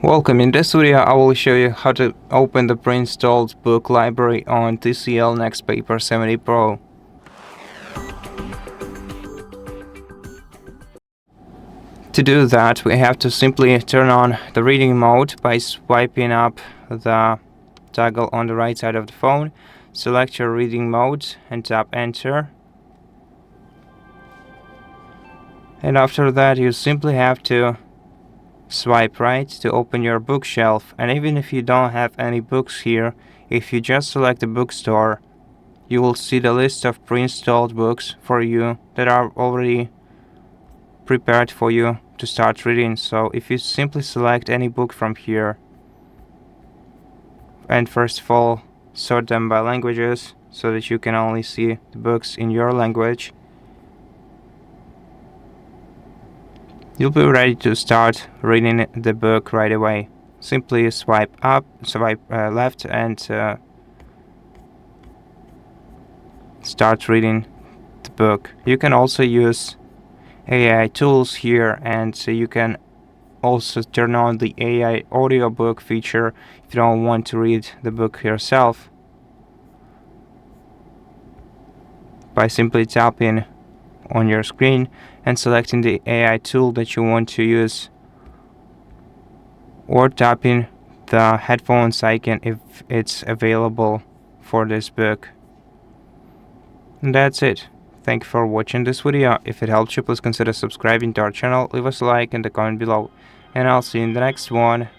Welcome. In this video I will show you how to open the pre-installed book library on TCL NxtPaper 70 Pro. To do that, we have to simply turn on the reading mode by swiping up the toggle on the right side of the phone. Select your reading mode and tap enter. And after that you simply have to swipe right to open your bookshelf, and even if you don't have any books here, if you just select the Bookstore, you will see the list of pre-installed books for you that are already prepared for you to start reading. So if you simply select any book from here and first of all sort them by languages so that you can only see the books in your language, you'll be ready to start reading the book right away. Simply swipe left and start reading the book. You can also use AI tools here, and so you can also turn on the AI audiobook feature if you don't want to read the book yourself by simply tapping on your screen and selecting the AI tool that you want to use, or tapping the headphones icon if it's available for this book. And that's it. Thank you for watching this video. If it helped you, please consider subscribing to our channel, leave us a like and a comment below, and I'll see you in the next one.